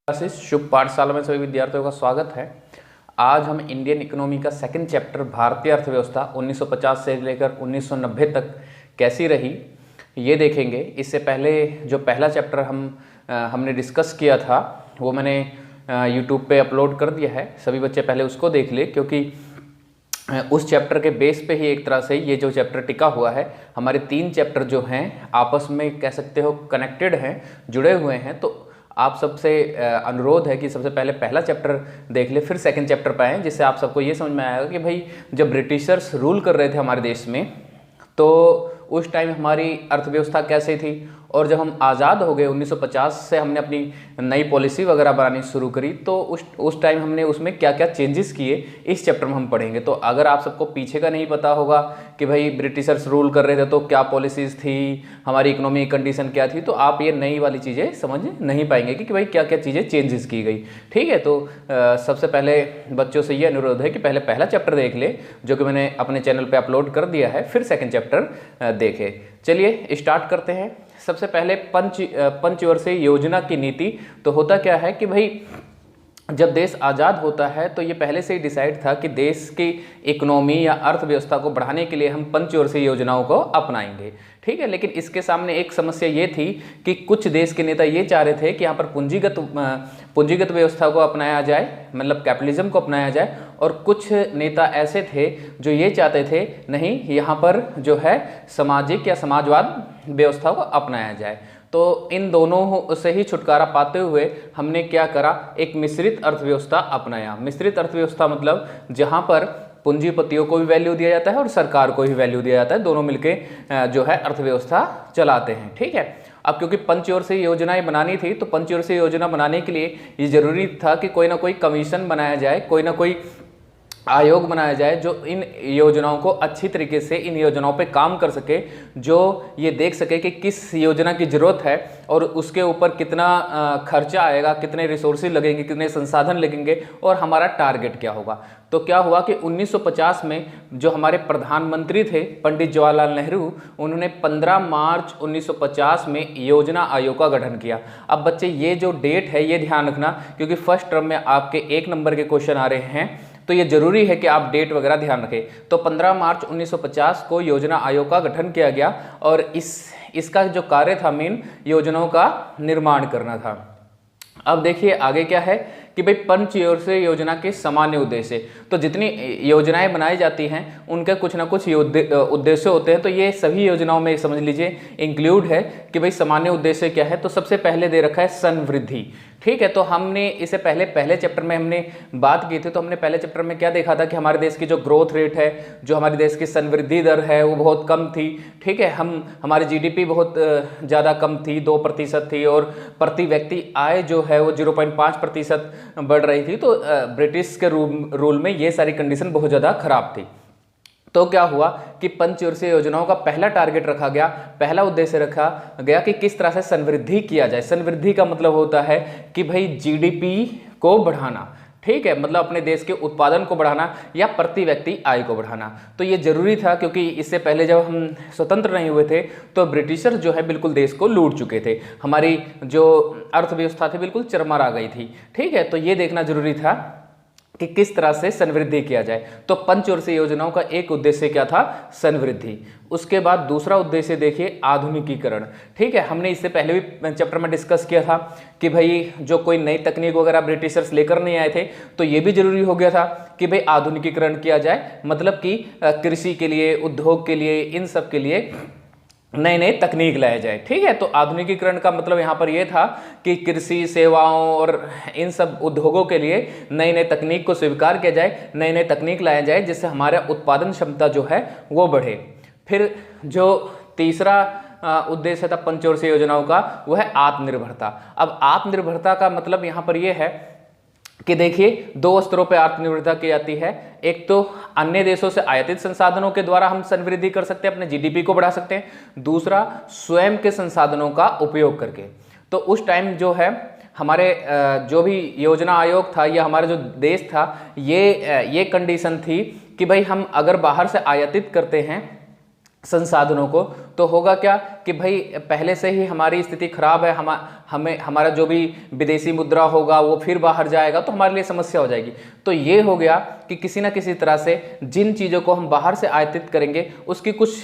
Classes शुभ पाठशाला में सभी विद्यार्थियों का स्वागत है। आज हम इंडियन इकोनॉमी का सेकंड चैप्टर भारतीय अर्थव्यवस्था 1950 से लेकर 1990 तक कैसी रही ये देखेंगे। इससे पहले जो पहला चैप्टर हमने डिस्कस किया था वो मैंने यूट्यूब पे अपलोड कर दिया है। सभी बच्चे पहले उसको देख ले, क्योंकि उस चैप्टर के बेस पे ही एक तरह से ये जो चैप्टर टिका हुआ है। हमारे 3 चैप्टर जो हैं आपस में कह सकते हो कनेक्टेड हैं, जुड़े हुए हैं। तो आप सबसे अनुरोध है कि सबसे पहले पहला चैप्टर देख ले, फिर सेकंड चैप्टर पे आएँ, जिससे आप सबको ये समझ में आएगा कि भाई जब ब्रिटिशर्स रूल कर रहे थे हमारे देश में तो उस टाइम हमारी अर्थव्यवस्था कैसे थी, और जब हम आज़ाद हो गए 1950 से हमने अपनी नई पॉलिसी वगैरह बनानी शुरू करी तो उस टाइम हमने उसमें क्या क्या चेंजेस किए इस चैप्टर में हम पढ़ेंगे। तो अगर आप सबको पीछे का नहीं पता होगा कि भाई ब्रिटिशर्स रूल कर रहे थे तो क्या पॉलिसीज़ थी, हमारी इकोनॉमिक कंडीशन क्या थी, तो आप ये नई वाली चीज़ें समझ नहीं पाएंगे कि भाई क्या क्या चीज़ें चेंजेस की गई। ठीक है, तो सबसे पहले बच्चों से ये अनुरोध है कि पहले पहला चैप्टर देख ले जो कि मैंने अपने चैनल पर अपलोड कर दिया है, फिर सेकेंड चैप्टर देखे। चलिए स्टार्ट करते हैं। सबसे पहले पंचवर्षीय योजना की नीति। तो होता क्या है कि भाई जब देश आज़ाद होता है तो ये पहले से ही डिसाइड था कि देश की इकोनॉमी या अर्थव्यवस्था को बढ़ाने के लिए हम पंचवर्षीय योजनाओं को अपनाएंगे। ठीक है, लेकिन इसके सामने एक समस्या ये थी कि कुछ देश के नेता ये चाह रहे थे कि यहाँ पर पूंजीगत व्यवस्था को अपनाया जाए, मतलब कैपिटलिज्म को अपनाया जाए, और कुछ नेता ऐसे थे जो ये चाहते थे नहीं, यहाँ पर जो है सामाजिक या समाजवाद व्यवस्था को अपनाया जाए। तो इन दोनों से ही छुटकारा पाते हुए हमने क्या करा, एक मिश्रित अर्थव्यवस्था अपनाया। मिश्रित अर्थव्यवस्था मतलब जहाँ पर पूंजीपतियों को भी वैल्यू दिया जाता है और सरकार को भी वैल्यू दिया जाता है, दोनों मिलके जो है अर्थव्यवस्था चलाते हैं। ठीक है, अब क्योंकि पंचवर्षीय योजनाएं बनानी थी तो पंचवर्षीय योजना बनाने के लिए ये जरूरी था कि कोई ना कोई कमीशन बनाया जाए, कोई ना कोई आयोग बनाया जाए जो इन योजनाओं को अच्छी तरीके से इन योजनाओं पे काम कर सके, जो ये देख सके कि किस योजना की ज़रूरत है और उसके ऊपर कितना खर्चा आएगा, कितने रिसोर्सेज लगेंगे, कितने संसाधन लगेंगे और हमारा टारगेट क्या होगा। तो क्या हुआ कि 1950 में जो हमारे प्रधानमंत्री थे पंडित जवाहरलाल नेहरू, उन्होंने 15 मार्च 1950 में योजना आयोग का गठन किया। अब बच्चे ये जो डेट है ये ध्यान रखना, क्योंकि फर्स्ट टर्म में आपके 1 नंबर के क्वेश्चन आ रहे हैं, तो ये जरूरी है कि आप डेट वगैरह ध्यान रखें। तो 15 मार्च 1950 को योजना आयोग का गठन किया गया और इसका जो कार्य था मेन योजनाओं का निर्माण करना था। अब देखिए आगे क्या है कि भाई पंचवर्षीय योजना के सामान्य उद्देश्य। तो जितनी योजनाएं बनाई जाती हैं उनके कुछ ना कुछ उद्देश्य होते हैं। तो ये सभी योजनाओं में समझ लीजिए इंक्लूड है कि भाई सामान्य उद्देश्य क्या है। तो सबसे पहले दे रखा है समृद्धि। ठीक है, तो हमने इसे पहले चैप्टर में हमने बात की थी। तो हमने पहले चैप्टर में क्या देखा था कि हमारे देश की जो ग्रोथ रेट है, जो हमारे देश की समृद्धि दर है वो बहुत कम थी। ठीक है, हमारी जीडीपी बहुत ज़्यादा कम थी, 2% थी, और प्रति व्यक्ति आय जो है वो 0.5% बढ़ रही थी। तो ब्रिटिश के रूल में ये सारी कंडीशन बहुत ज़्यादा खराब थी। तो क्या हुआ कि पंचवर्षीय योजनाओं का पहला टारगेट रखा गया, पहला उद्देश्य रखा गया कि किस तरह से समृद्धि किया जाए। समृद्धि का मतलब होता है कि भाई जीडीपी को बढ़ाना। ठीक है, मतलब अपने देश के उत्पादन को बढ़ाना या प्रति व्यक्ति आय को बढ़ाना। तो ये जरूरी था क्योंकि इससे पहले जब हम स्वतंत्र नहीं हुए थे तो ब्रिटिशर जो है बिल्कुल देश को लूट चुके थे, हमारी जो अर्थव्यवस्था थी बिल्कुल चरमरा गई थी। ठीक है, तो ये देखना जरूरी था कि किस तरह से समृद्धि किया जाए। तो पंचवर्षीय योजनाओं का एक उद्देश्य क्या था, समृद्धि। उसके बाद दूसरा उद्देश्य देखिए आधुनिकीकरण। ठीक है, हमने इससे पहले भी चैप्टर में डिस्कस किया था कि भाई जो कोई नई तकनीक वगैरह ब्रिटिशर्स लेकर नहीं आए थे तो ये भी जरूरी हो गया था कि भाई आधुनिकीकरण किया जाए, मतलब कि कृषि के लिए, उद्योग के लिए, इन सब के लिए नए नए तकनीक लाया जाए। ठीक है, तो आधुनिकीकरण का मतलब यहाँ पर यह था कि कृषि सेवाओं और इन सब उद्योगों के लिए नई नई तकनीक को स्वीकार किया जाए, नई नई तकनीक लाया जाए जिससे हमारा उत्पादन क्षमता जो है वो बढ़े। फिर जो तीसरा उद्देश्य था पंचवर्षीय योजनाओं का वो है आत्मनिर्भरता। अब आत्मनिर्भरता का मतलब यहाँ पर यह है कि देखिए 2 स्तरों पर आत्मनिर्भरता की जाती है। एक तो अन्य देशों से आयातित संसाधनों के द्वारा हम समृद्धि कर सकते हैं, अपने जीडीपी को बढ़ा सकते हैं। दूसरा स्वयं के संसाधनों का उपयोग करके। तो उस टाइम जो है हमारे जो भी योजना आयोग था या हमारा जो देश था ये कंडीशन थी कि भाई हम अगर बाहर से आयातित करते हैं संसाधनों को तो होगा क्या कि भाई पहले से ही हमारी स्थिति खराब है, हमें हमारा जो भी विदेशी मुद्रा होगा वो फिर बाहर जाएगा, तो हमारे लिए समस्या हो जाएगी। तो ये हो गया कि किसी ना किसी तरह से जिन चीज़ों को हम बाहर से आयातित करेंगे उसकी कुछ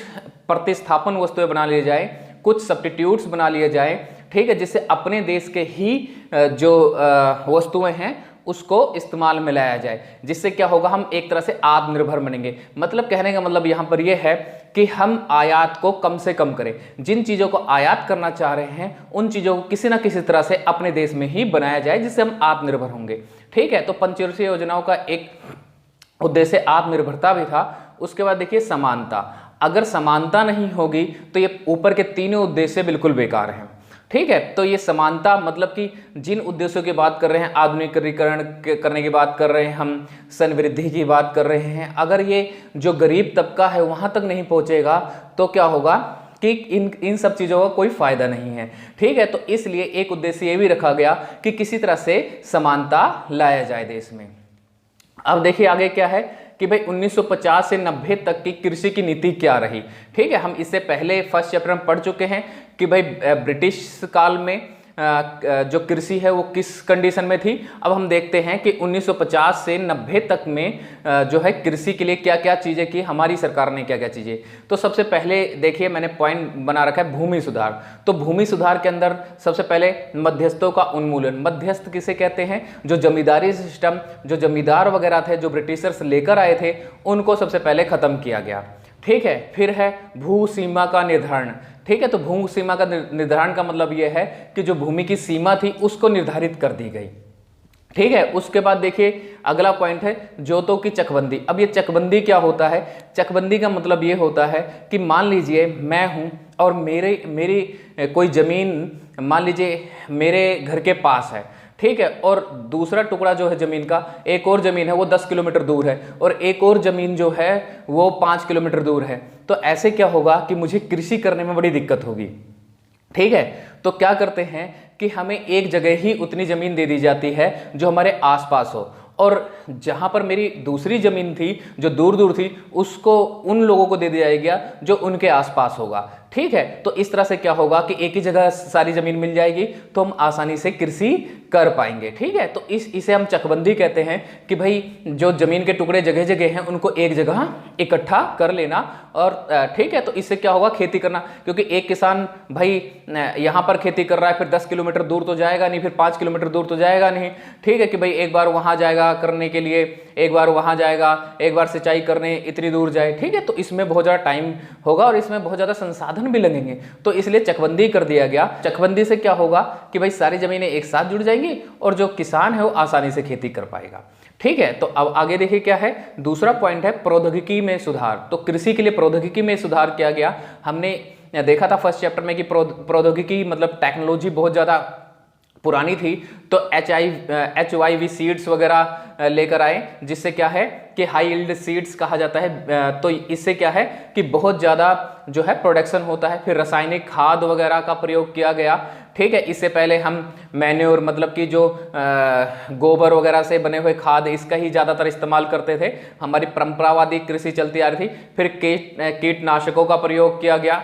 प्रतिस्थापन वस्तुएं बना ली जाए, कुछ सब्स्टिट्यूट्स बना लिए जाए, ठीक है, जिससे अपने देश के ही जो वस्तुएं हैं उसको इस्तेमाल में लाया जाए, जिससे क्या होगा, हम एक तरह से आत्मनिर्भर बनेंगे। मतलब कहने का मतलब यहाँ पर यह है कि हम आयात को कम से कम करें, जिन चीज़ों को आयात करना चाह रहे हैं उन चीज़ों को किसी ना किसी तरह से अपने देश में ही बनाया जाए, जिससे हम आत्मनिर्भर होंगे। ठीक है, तो पंचवर्षीय योजनाओं का एक उद्देश्य आत्मनिर्भरता भी था। उसके बाद देखिए समानता, अगर समानता नहीं होगी तो ये ऊपर के तीनों उद्देश्य बिल्कुल बेकार हैं। ठीक है, तो ये समानता मतलब कि जिन उद्देश्यों की बात कर रहे हैं, आधुनिकीकरण करने की बात कर रहे हैं, हम समृद्धि की बात कर रहे हैं, अगर ये जो गरीब तबका है वहाँ तक नहीं पहुँचेगा तो क्या होगा कि इन सब चीज़ों का कोई फायदा नहीं है। ठीक है, तो इसलिए एक उद्देश्य ये भी रखा गया कि किसी तरह से समानता लाया जाए देश में। अब देखिए आगे क्या है कि भाई 1950 से 90 तक की कृषि की नीति क्या रही। ठीक है, हम इससे पहले फर्स्ट चैप्टर में पढ़ चुके हैं कि भाई ब्रिटिश काल में जो कृषि है वो किस कंडीशन में थी। अब हम देखते हैं कि 1950 से 90 तक में जो है कृषि के लिए क्या क्या चीज़ें की हमारी सरकार ने, क्या क्या चीज़ें। तो सबसे पहले देखिए मैंने पॉइंट बना रखा है भूमि सुधार। तो भूमि सुधार के अंदर सबसे पहले मध्यस्थों का उन्मूलन। मध्यस्थ किसे कहते हैं? जो जमींदारी सिस्टम, जो जमींदार वगैरह थे, जो ब्रिटिशर्स लेकर आए थे, उनको सबसे पहले खत्म किया गया। ठीक है, फिर है भू सीमा का निर्धारण। ठीक है, तो भू सीमा का निर्धारण का मतलब यह है कि जो भूमि की सीमा थी उसको निर्धारित कर दी गई। ठीक है, उसके बाद देखिए अगला पॉइंट है जोतों की चकबंदी। अब ये चकबंदी क्या होता है? चकबंदी का मतलब ये होता है कि मान लीजिए मैं हूं और मेरी कोई जमीन मान लीजिए मेरे घर के पास है, ठीक है, और दूसरा टुकड़ा जो है जमीन का, एक और जमीन है वो 10 किलोमीटर दूर है, और एक और जमीन जो है वो 5 किलोमीटर दूर है। तो ऐसे क्या होगा कि मुझे कृषि करने में बड़ी दिक्कत होगी। ठीक है, तो क्या करते हैं कि हमें एक जगह ही उतनी जमीन दे दी जाती है जो हमारे आसपास हो, और जहां पर मेरी दूसरी जमीन थी जो दूर दूर थी उसको उन लोगों को दे दिया जाएगा जो उनके आसपास होगा। ठीक है, तो इस तरह से क्या होगा कि एक ही जगह सारी जमीन मिल जाएगी तो हम आसानी से कृषि कर पाएंगे। ठीक है, तो इसे हम चकबंदी कहते हैं कि भाई जो जमीन के टुकड़े जगह जगह हैं उनको एक जगह इकट्ठा कर लेना। और ठीक है, तो इससे क्या होगा, खेती करना, क्योंकि एक किसान भाई यहाँ पर खेती कर रहा है, फिर 10 किलोमीटर दूर तो जाएगा नहीं, फिर 5 किलोमीटर दूर तो जाएगा नहीं। ठीक है, कि भाई एक बार वहाँ जाएगा करने के लिए, एक बार वहाँ जाएगा, एक बार सिंचाई करने इतनी दूर जाए। ठीक है, तो इसमें बहुत ज़्यादा टाइम होगा और इसमें बहुत ज़्यादा संसाधन भी लगेंगे, तो इसलिए चकबंदी कर दिया गया। चकबंदी से क्या होगा कि भाई सारी जमीनें एक साथ जुड़ जाएंगी और जो किसान है वो आसानी से खेती कर पाएगा। ठीक है, तो अब आगे देखिए क्या है, दूसरा पॉइंट है प्रौद्योगिकी में सुधार। तो कृषि के लिए प्रौद्योगिकी में सुधार किया गया। हमने देखा था फर्स्ट चैप्टर में कि प्रौद्योगिकी मतलब टेक्नोलॉजी बहुत ज़्यादा पुरानी थी, तो HYV सीड्स वगैरह लेकर आए, जिससे क्या है कि हाई यील्ड सीड्स कहा जाता है। तो इससे क्या है कि बहुत ज़्यादा जो है प्रोडक्शन होता है। फिर रासायनिक खाद वगैरह का प्रयोग किया गया। ठीक है, इससे पहले हम मैन्योर मतलब कि जो गोबर वगैरह से बने हुए खाद, इसका ही ज़्यादातर इस्तेमाल करते थे। हमारी परंपरावादी कृषि चलती आ रही थी। फिर कीटनाशकों का प्रयोग किया गया।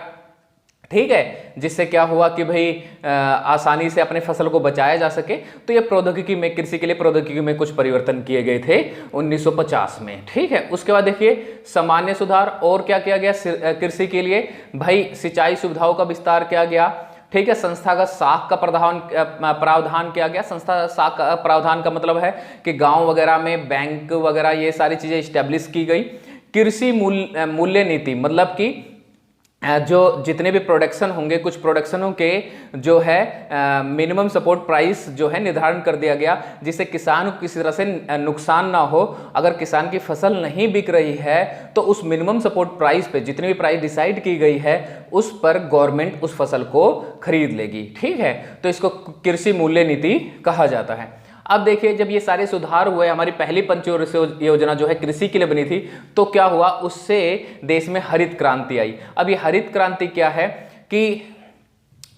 ठीक है, जिससे क्या हुआ कि भाई आसानी से अपने फसल को बचाया जा सके। तो ये प्रौद्योगिकी में, कृषि के लिए प्रौद्योगिकी में कुछ परिवर्तन किए गए थे 1950 में। ठीक है, उसके बाद देखिए सामान्य सुधार और क्या किया गया कृषि के लिए। भाई सिंचाई सुविधाओं का विस्तार किया गया। ठीक है, संस्थागत साख का प्रावधान किया गया। संस्था साख का प्रावधान का मतलब है कि गांव वगैरह में बैंक वगैरह ये सारी चीजें स्टैब्लिश की गई। कृषि मूल्य नीति मतलब कि जो जितने भी प्रोडक्शन होंगे, कुछ प्रोडक्शनों के जो है मिनिमम सपोर्ट प्राइस जो है निर्धारण कर दिया गया, जिससे किसान को किसी तरह से नुकसान ना हो। अगर किसान की फसल नहीं बिक रही है तो उस मिनिमम सपोर्ट प्राइस पे, जितनी भी प्राइस डिसाइड की गई है, उस पर गवर्नमेंट उस फसल को खरीद लेगी। ठीक है, तो इसको कृषि मूल्य नीति कहा जाता है। अब देखिए जब ये सारे सुधार हुए, हमारी पहली पंचवर्षीय योजना जो है कृषि के लिए बनी थी, तो क्या हुआ, उससे देश में हरित क्रांति आई। अब ये हरित क्रांति क्या है कि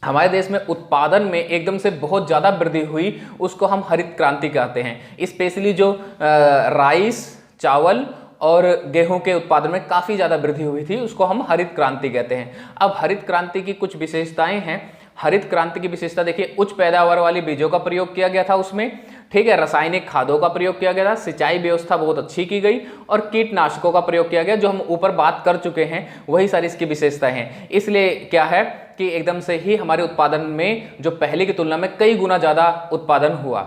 हमारे देश में उत्पादन में एकदम से बहुत ज़्यादा वृद्धि हुई, उसको हम हरित क्रांति कहते हैं। स्पेशली जो राइस, चावल और गेहूं के उत्पादन में काफ़ी ज़्यादा वृद्धि हुई थी, उसको हम हरित क्रांति कहते हैं। अब हरित क्रांति की कुछ विशेषताएं हैं। हरित क्रांति की विशेषता देखिए, उच्च पैदावार वाली बीजों का प्रयोग किया गया था उसमें, ठीक है, रासायनिक खादों का प्रयोग किया गया था, सिंचाई व्यवस्था बहुत अच्छी की गई और कीटनाशकों का प्रयोग किया गया, जो हम ऊपर बात कर चुके हैं, वही सारी इसकी विशेषताएं हैं। इसलिए क्या है कि एकदम से ही हमारे उत्पादन में जो पहले की तुलना में कई गुना ज़्यादा उत्पादन हुआ।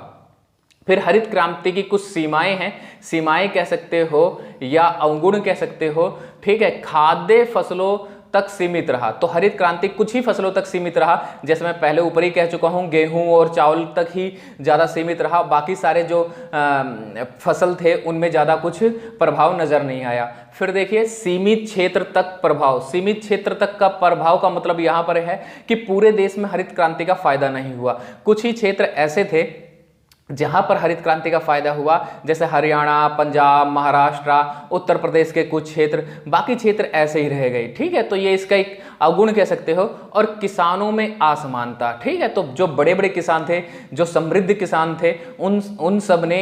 फिर हरित क्रांति की कुछ सीमाएं हैं, सीमाएं कह सकते हो या अवगुण कह सकते हो, ठीक है। खाद्य फसलों तक सीमित रहा, तो हरित क्रांति कुछ ही फसलों तक सीमित रहा, जैसे मैं पहले ऊपर ही कह चुका हूं, गेहूं और चावल तक ही ज़्यादा सीमित रहा, बाकी सारे जो फसल थे उनमें ज़्यादा कुछ प्रभाव नज़र नहीं आया। फिर देखिए सीमित क्षेत्र तक प्रभाव, सीमित क्षेत्र तक का प्रभाव का मतलब यहाँ पर है कि पूरे देश में हरित क्रांति का फायदा नहीं हुआ, कुछ ही क्षेत्र ऐसे थे जहां पर हरित क्रांति का फायदा हुआ, जैसे हरियाणा, पंजाब, महाराष्ट्र, उत्तर प्रदेश के कुछ क्षेत्र, बाकी क्षेत्र ऐसे ही रह गए, ठीक है। तो ये इसका एक अवगुण कह सकते हो। और किसानों में असमानता, ठीक है, तो जो बड़े बड़े किसान थे, जो समृद्ध किसान थे, उन सब ने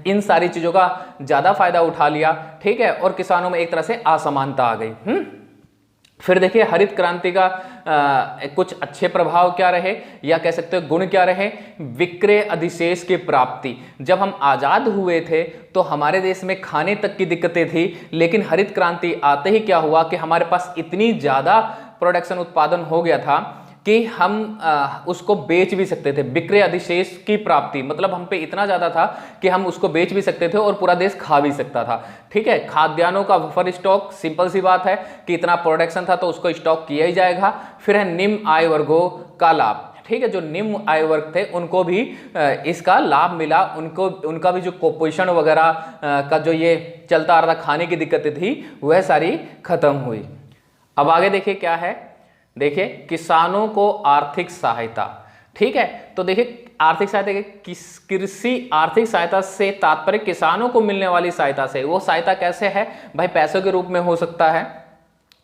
इन सारी चीज़ों का ज़्यादा फायदा उठा लिया, ठीक है, और किसानों में एक तरह से असमानता आ गई। फिर देखिए हरित क्रांति का कुछ अच्छे प्रभाव क्या रहे या कह सकते हो गुण क्या रहे। विक्रय अधिशेष की प्राप्ति, जब हम आज़ाद हुए थे तो हमारे देश में खाने तक की दिक्कतें थी, लेकिन हरित क्रांति आते ही क्या हुआ कि हमारे पास इतनी ज़्यादा प्रोडक्शन उत्पादन हो गया था कि हम उसको बेच भी सकते थे। विक्रय अधिशेष की प्राप्ति मतलब हम पे इतना ज़्यादा था कि हम उसको बेच भी सकते थे और पूरा देश खा भी सकता था, ठीक है। खाद्यान्नों का बफर स्टॉक, सिंपल सी बात है कि इतना प्रोडक्शन था तो उसको स्टॉक किया ही जाएगा। फिर है निम्न आय वर्गों का लाभ, ठीक है, जो निम्न आय वर्ग थे उनको भी इसका लाभ मिला, उनका भी जो कुपोषण वगैरह का जो ये चलता आ रहा था, खाने की दिक्कतें थी, वह सारी खत्म हुई। अब आगे देखिए क्या है, देखिए किसानों को आर्थिक सहायता, ठीक है। तो देखिए आर्थिक सहायता, कृषि आर्थिक सहायता से तात्पर्य किसानों को मिलने वाली सहायता से। वो सहायता कैसे है भाई, पैसों के रूप में हो सकता है,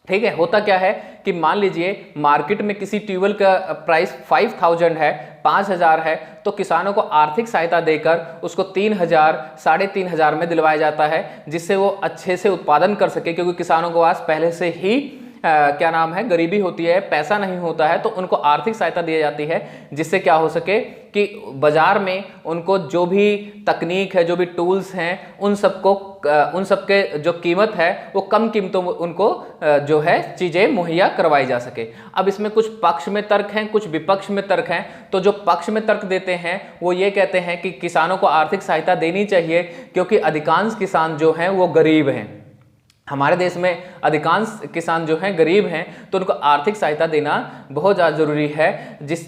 ठीक है। होता क्या है कि मान लीजिए मार्केट में किसी ट्यूबवेल का प्राइस 5000 है, 5000 है, तो किसानों को आर्थिक सहायता देकर उसको 3000, 3500 में दिलवाया जाता है, जिससे वो अच्छे से उत्पादन कर सके, क्योंकि किसानों के पास पहले से ही क्या नाम है, गरीबी होती है, पैसा नहीं होता है, तो उनको आर्थिक सहायता दी जाती है, जिससे क्या हो सके कि बाजार में उनको जो भी तकनीक है, जो भी टूल्स हैं, उन सबके जो कीमत है वो कम कीमतों में उनको जो है चीज़ें मुहैया करवाई जा सके। अब इसमें कुछ पक्ष में तर्क हैं, कुछ विपक्ष में तर्क हैं। तो जो पक्ष में तर्क देते हैं वो ये कहते हैं कि किसानों को आर्थिक सहायता देनी चाहिए, क्योंकि अधिकांश किसान जो हैं वो गरीब हैं। हमारे देश में अधिकांश किसान जो हैं गरीब हैं, तो उनको आर्थिक सहायता देना बहुत ज़्यादा ज़रूरी है।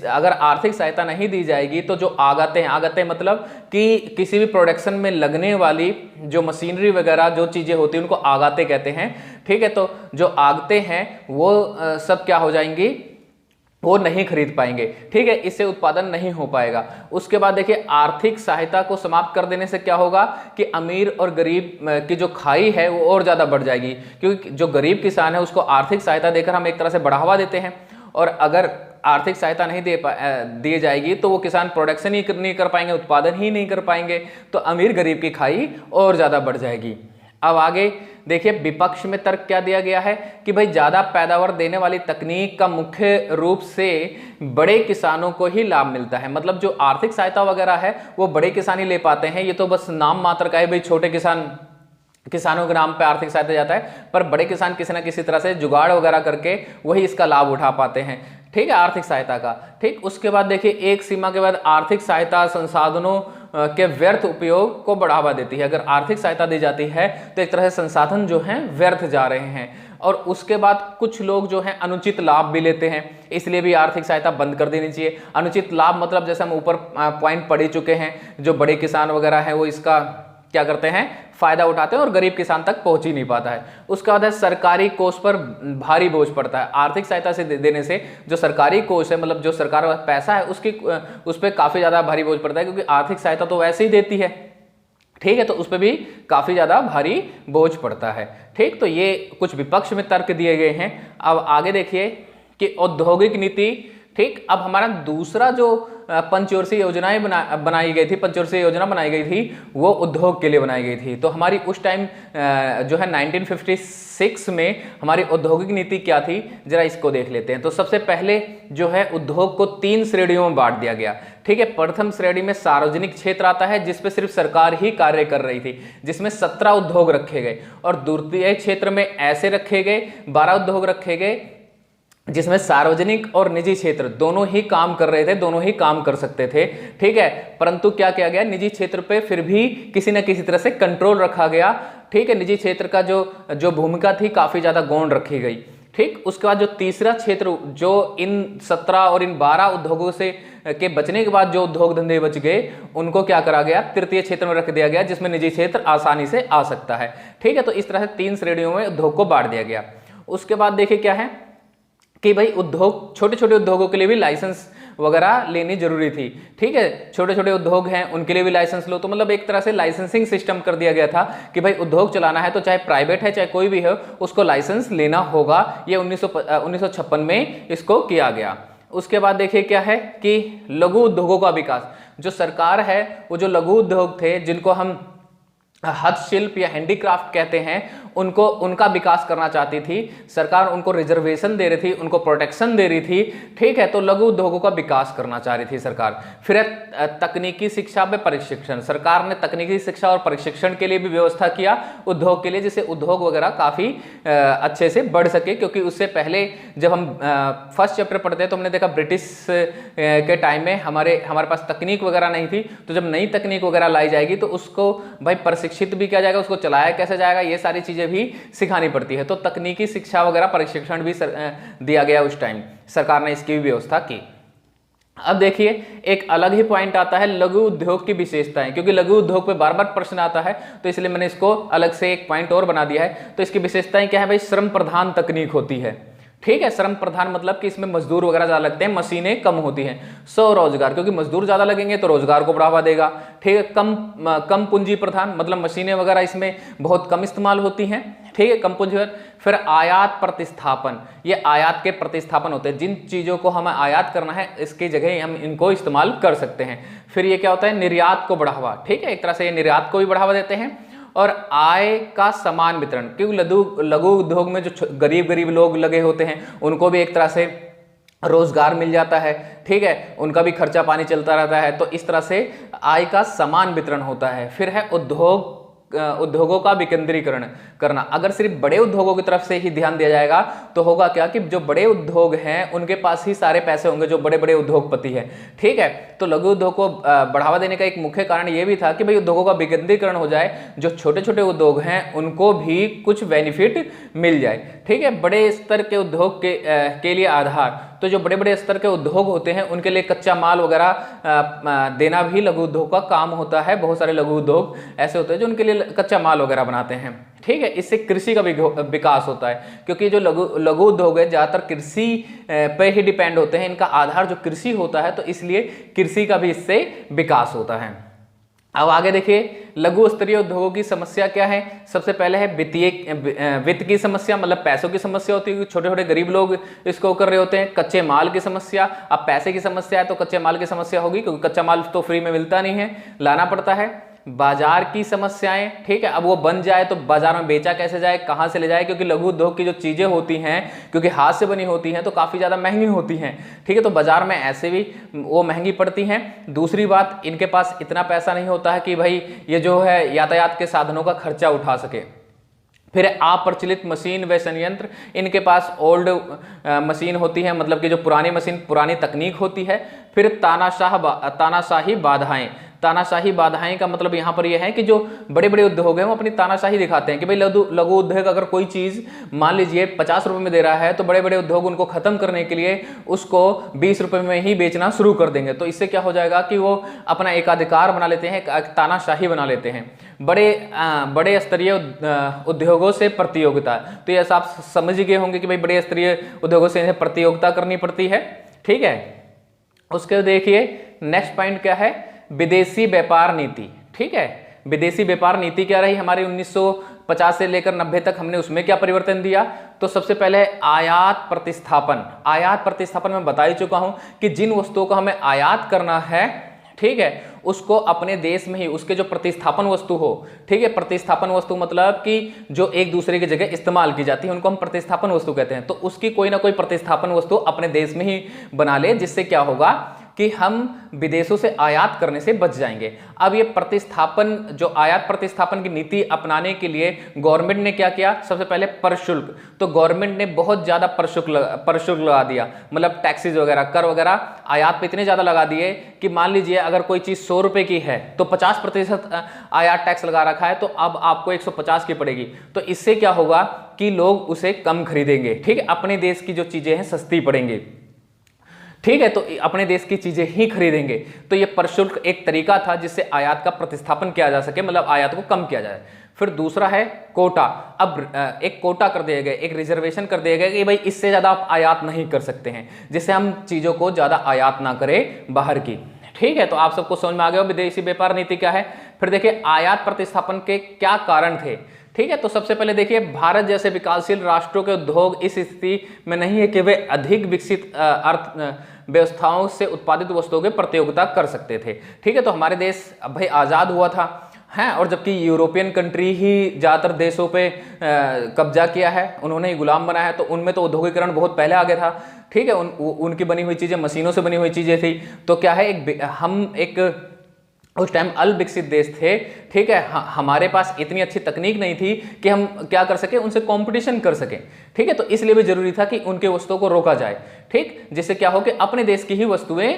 अगर आर्थिक सहायता नहीं दी जाएगी तो जो आगते मतलब कि किसी भी प्रोडक्शन में लगने वाली जो मशीनरी वगैरह जो चीज़ें होती हैं उनको आगते कहते हैं, ठीक है। तो जो आगते हैं वो सब क्या हो जाएंगी, वो नहीं खरीद पाएंगे, ठीक है, इससे उत्पादन नहीं हो पाएगा। उसके बाद देखिए आर्थिक सहायता को समाप्त कर देने से क्या होगा कि अमीर और गरीब की जो खाई है वो और ज़्यादा बढ़ जाएगी, क्योंकि जो गरीब किसान है उसको आर्थिक सहायता देकर हम एक तरह से बढ़ावा देते हैं, और अगर आर्थिक सहायता नहीं दी जाएगी तो वो किसान प्रोडक्शन ही नहीं कर पाएंगे, उत्पादन ही नहीं कर पाएंगे, तो अमीर गरीब की खाई और ज़्यादा बढ़ जाएगी। अब आगे देखिए विपक्ष में तर्क क्या दिया गया है कि भाई ज़्यादा पैदावार देने वाली तकनीक का मुख्य रूप से बड़े किसानों को ही लाभ मिलता है। मतलब जो आर्थिक सहायता वगैरह है वो बड़े किसान ही ले पाते हैं, ये तो बस नाम मात्र का है, भाई छोटे किसानों के नाम पे आर्थिक सहायता जाता है, पर बड़े किसान किसी न किसी तरह से जुगाड़ वगैरह करके वही इसका लाभ उठा पाते हैं, ठीक है, आर्थिक सहायता का। ठीक, उसके बाद देखिए एक सीमा के बाद आर्थिक सहायता संसाधनों के व्यर्थ उपयोग को बढ़ावा देती है। अगर आर्थिक सहायता दी जाती है तो एक तरह से संसाधन जो हैं व्यर्थ जा रहे हैं, और उसके बाद कुछ लोग जो हैं अनुचित लाभ भी लेते हैं, इसलिए भी आर्थिक सहायता बंद कर देनी चाहिए। अनुचित लाभ मतलब जैसे हम ऊपर पॉइंट पढ़ ही चुके हैं, जो बड़े किसान वगैरह हैं वो इसका क्या करते हैं, फायदा उठाते हैं और गरीब किसान तक पहुंच ही नहीं पाता है। उसके बाद है सरकारी कोष पर भारी बोझ पड़ता है। आर्थिक सहायता से देने से जो सरकारी कोष है, मतलब जो सरकार का पैसा है, उस पर काफ़ी ज़्यादा भारी बोझ पड़ता है, क्योंकि आर्थिक सहायता तो वैसे ही देती है, ठीक है, तो उस पर भी काफ़ी ज़्यादा भारी बोझ पड़ता है। ठीक, तो ये कुछ विपक्ष में तर्क दिए गए हैं। अब आगे देखिए कि औद्योगिक नीति। ठीक, अब हमारा दूसरा जो पंचवर्षीय योजनाएं बनाई गई थी, पंचवर्षीय योजना बनाई गई थी, वो उद्योग के लिए बनाई गई थी। तो हमारी उस टाइम जो है 1956 में हमारी औद्योगिक नीति क्या थी, जरा इसको देख लेते हैं। तो सबसे पहले जो है उद्योग को 3 श्रेणियों में बांट दिया गया, ठीक है। प्रथम श्रेणी में सार्वजनिक क्षेत्र आता है, जिसपे सिर्फ सरकार ही कार्य कर रही थी, जिसमें 17 उद्योग रखे गए। और द्वितीय क्षेत्र में ऐसे रखे गए 12 उद्योग रखे गए, जिसमें सार्वजनिक और निजी क्षेत्र दोनों ही काम कर रहे थे, दोनों ही काम कर सकते थे, ठीक है। परंतु क्या किया गया, निजी क्षेत्र पे फिर भी किसी न किसी तरह से कंट्रोल रखा गया, ठीक है। निजी क्षेत्र का जो भूमिका थी काफी ज्यादा गौण रखी गई, ठीक। उसके बाद जो तीसरा क्षेत्र, जो इन 17 और इन 12 उद्योगों से के बचने के बाद जो उद्योग धंधे बच गए, उनको क्या करा गया, तृतीय क्षेत्र में रख दिया गया, जिसमें निजी क्षेत्र आसानी से आ सकता है, ठीक है। तो इस तरह से 3 श्रेणियों में उद्योग को बांट दिया गया। उसके बाद देखिए क्या है कि भाई उद्योग, छोटे छोटे उद्योगों के लिए भी लाइसेंस वगैरह लेनी जरूरी थी, ठीक है। छोटे छोटे उद्योग हैं उनके लिए भी लाइसेंस लो, तो मतलब एक तरह से लाइसेंसिंग सिस्टम कर दिया गया था कि भाई उद्योग चलाना है तो चाहे प्राइवेट है चाहे कोई भी है, उसको लाइसेंस लेना होगा। ये 1956 में इसको किया गया। उसके बाद देखिए क्या है कि लघु उद्योगों का विकास, जो सरकार है वो जो लघु उद्योग थे, जिनको हम हस्तशिल्प या हैंडीक्राफ्ट कहते हैं, उनका विकास करना चाहती थी सरकार। उनको रिजर्वेशन दे रही थी, उनको प्रोटेक्शन दे रही थी, ठीक है। तो लघु उद्योगों का विकास करना चाह रही थी सरकार। फिर तकनीकी शिक्षा में प्रशिक्षण, सरकार ने तकनीकी शिक्षा और प्रशिक्षण के लिए भी व्यवस्था किया उद्योग के लिए, जिससे उद्योग वगैरह काफी अच्छे से बढ़ सके। क्योंकि उससे पहले जब हम फर्स्ट चैप्टर पढ़ते हैं तो हमने देखा ब्रिटिश के टाइम में हमारे पास तकनीक वगैरह नहीं थी। तो जब नई तकनीक वगैरह लाई जाएगी तो उसको भाई प्रशिक्षित भी किया जाएगा, उसको चलाया कैसे जाएगा, ये सारी चीजें भी सिखानी पड़ती है। तो तकनीकी शिक्षा वगैरह प्रशिक्षण भी दिया गया उस टाइम, सरकार ने इसकी भी व्यवस्था की। अब देखिए एक अलग ही पॉइंट आता है लघु उद्योग की विशेषताएं, क्योंकि लघु उद्योग पे बार बार प्रश्न आता है, तो इसलिए मैंने इसको अलग से एक पॉइंट और बना दिया है। तो इसकी विशेषताएं क्या है भाई, श्रम प्रधान तकनीक होती है, ठीक है। श्रम प्रधान मतलब कि इसमें मजदूर वगैरह ज्यादा लगते हैं, मशीनें कम होती हैं। स्वरोजगार, क्योंकि मजदूर ज्यादा लगेंगे तो रोजगार को बढ़ावा देगा, ठीक है। कम पूंजी प्रधान मतलब मशीनें वगैरह इसमें बहुत कम इस्तेमाल होती हैं, ठीक है, कम पूंजी। फिर आयात प्रतिस्थापन, ये आयात के प्रतिस्थापन होते हैं, जिन चीजों को हमें आयात करना है इसकी जगह हम इनको इस्तेमाल कर सकते हैं। फिर ये क्या होता है, निर्यात को बढ़ावा, ठीक है, एक तरह से ये निर्यात को भी बढ़ावा देते हैं। और आय का समान वितरण, क्योंकि लघु उद्योग में जो गरीब लोग लगे होते हैं उनको भी एक तरह से रोजगार मिल जाता है, ठीक है, उनका भी खर्चा पानी चलता रहता है। तो इस तरह से आय का समान वितरण होता है। फिर है उद्योगों का विकेंद्रीकरण करना। अगर सिर्फ बड़े उद्योगों की तरफ से ही ध्यान दिया जाएगा तो होगा क्या कि जो बड़े उद्योग हैं उनके पास ही सारे पैसे होंगे, जो बड़े बड़े उद्योगपति हैं, ठीक है। तो लघु उद्योग को बढ़ावा देने का एक मुख्य कारण ये भी था कि भाई उद्योगों का विकेंद्रीकरण हो जाए, जो छोटे छोटे उद्योग हैं उनको भी कुछ बेनिफिट मिल जाए, ठीक है। बड़े स्तर के उद्योग के लिए आधार, तो जो बड़े बड़े स्तर के उद्योग होते हैं उनके लिए कच्चा माल वगैरह देना भी लघु उद्योग का काम होता है। बहुत सारे लघु उद्योग ऐसे होते हैं जो उनके लिए कच्चा माल वगैरह बनाते हैं, ठीक है। इससे कृषि का विकास होता है, क्योंकि जो लघु उद्योग है ज्यादातर कृषि पे ही डिपेंड होते हैं, इनका आधार जो कृषि होता है, तो इसलिए कृषि का भी इससे विकास होता है। अब आगे देखिए लघु स्तरीय उद्योगों की समस्या क्या है। सबसे पहले है वित्त की समस्या, मतलब पैसों की समस्या होती है, छोटे छोटे गरीब लोग इसको कर रहे होते हैं। कच्चे माल की समस्या, अब पैसे की समस्या है तो कच्चे माल की समस्या होगी, क्योंकि कच्चा माल तो फ्री में मिलता नहीं है, लाना पड़ता है। बाजार की समस्याएं, ठीक है, अब वो बन जाए तो बाजार में बेचा कैसे जाए, कहां से ले जाए, क्योंकि लघु उद्योग की जो चीजें होती हैं क्योंकि हाथ से बनी होती हैं तो काफी ज्यादा महंगी होती हैं, ठीक है, तो बाजार में ऐसे भी वो महंगी पड़ती हैं। दूसरी बात, इनके पास इतना पैसा नहीं होता है कि भाई ये जो है यातायात के साधनों का खर्चा उठा सके। फिर अप्रचलित मशीन व संयंत्र, इनके पास ओल्ड मशीन होती है, मतलब कि जो पुरानी मशीन, पुरानी तकनीक होती है। फिर तानाशाही बाधाएं, तानाशाही बाधाएं का मतलब यहाँ पर यह है कि जो बड़े बड़े उद्योग हैं वो अपनी तानाशाही दिखाते हैं कि भाई लघु उद्योग अगर कोई चीज मान लीजिए 50 रुपए में दे रहा है तो बड़े बड़े उद्योग उनको खत्म करने के लिए उसको 20 रुपए में ही बेचना शुरू कर देंगे। तो इससे क्या हो जाएगा कि वो अपना एकाधिकार बना लेते हैं, तानाशाही बना लेते हैं। बड़े स्तरीय उद्योगों से प्रतियोगिता, तो ये आप समझ गए होंगे कि भाई बड़े स्तरीय उद्योगों से प्रतियोगिता करनी पड़ती है, ठीक है। उसके देखिए नेक्स्ट पॉइंट क्या है, विदेशी व्यापार नीति, ठीक है। विदेशी व्यापार नीति क्या रही हमारी 1950 से लेकर 90 तक, हमने उसमें क्या परिवर्तन दिया? तो सबसे पहले आयात प्रतिस्थापन। आयात प्रतिस्थापन में बता ही चुका हूं कि जिन वस्तुओं को हमें आयात करना है, ठीक है, उसको अपने देश में ही उसके जो प्रतिस्थापन वस्तु हो, ठीक है, प्रतिस्थापन वस्तु मतलब कि जो एक दूसरे की जगह इस्तेमाल की जाती है उनको हम प्रतिस्थापन वस्तु कहते हैं। तो उसकी कोई ना कोई प्रतिस्थापन वस्तु अपने देश में ही बना ले, जिससे क्या होगा कि हम विदेशों से आयात करने से बच जाएंगे। अब ये प्रतिस्थापन, जो आयात प्रतिस्थापन की नीति अपनाने के लिए गवर्नमेंट ने क्या किया? सबसे पहले प्रशुल्क। तो गवर्नमेंट ने बहुत ज्यादा प्रशुल्क लगा दिया, मतलब टैक्सेस वगैरह, कर वगैरह आयात पे इतने ज्यादा लगा दिए कि मान लीजिए अगर कोई चीज 100 रुपए की है तो 50% आयात टैक्स लगा रखा है, तो अब आपको 150 की पड़ेगी। तो इससे क्या होगा कि लोग उसे कम खरीदेंगे, ठीक है, अपने देश की जो चीजें हैं सस्ती पड़ेंगी, ठीक है, तो अपने देश की चीजें ही खरीदेंगे। तो ये प्रशुल्क एक तरीका था जिससे आयात का प्रतिस्थापन किया जा सके, मतलब आयात को कम किया जाए। फिर दूसरा है कोटा। अब एक कोटा कर दिया गया, एक रिजर्वेशन कर दिया गया कि भाई इससे ज्यादा आप आयात नहीं कर सकते हैं, जिससे हम चीजों को ज्यादा आयात ना करें बाहर की, ठीक है। तो आप सबको समझ में आ गया विदेशी व्यापार नीति क्या है। फिर देखिए आयात प्रतिस्थापन के क्या कारण थे, ठीक है। तो सबसे पहले देखिए भारत जैसे विकासशील राष्ट्रों के उद्योग इस स्थिति में नहीं है कि वे अधिक विकसित अर्थ व्यवस्थाओं से उत्पादित वस्तुओं की प्रतियोगिता कर सकते थे, ठीक है। तो हमारे देश अब भाई आज़ाद हुआ था, हैं, और जबकि यूरोपियन कंट्री ही ज़्यादातर देशों पे कब्जा किया है, उन्होंने ही गुलाम बनाया है, तो उनमें तो औद्योगिकरण बहुत पहले आ गया था, ठीक है। उनकी बनी हुई चीज़ें मशीनों से बनी हुई चीज़ें थी। तो क्या है, हम एक उस टाइम अल्प विकसित देश थे, ठीक है, हमारे पास इतनी अच्छी तकनीक नहीं थी कि हम क्या कर सके, उनसे कंपटीशन कर सके, ठीक है। तो इसलिए भी जरूरी था कि उनके वस्तुओं को रोका जाए, ठीक, जिससे क्या हो कि अपने देश की ही वस्तुएं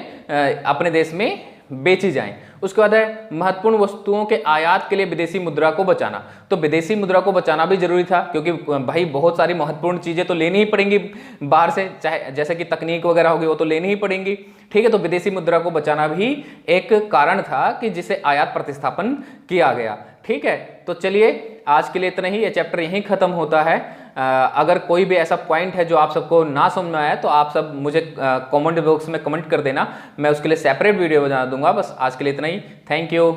अपने देश में बेची जाएं। उसके बाद है महत्वपूर्ण वस्तुओं के आयात के लिए विदेशी मुद्रा को बचाना। तो विदेशी मुद्रा को बचाना भी जरूरी था, क्योंकि भाई बहुत सारी महत्वपूर्ण चीजें तो लेनी ही पड़ेंगी बाहर से, चाहे जैसे कि तकनीक वगैरह होगी वो तो लेनी ही पड़ेंगी, ठीक है। तो विदेशी मुद्रा को बचाना भी एक कारण था कि जिसे आयात प्रतिस्थापन किया गया, ठीक है। तो चलिए आज के लिए इतना ही, ये चैप्टर यहीं खत्म होता है। अगर कोई भी ऐसा पॉइंट है जो आप सबको ना समझ में आया तो आप सब मुझे कमेंट बॉक्स में कमेंट कर देना, मैं उसके लिए सेपरेट वीडियो बना दूंगा। बस आज के लिए इतना ही, थैंक यू।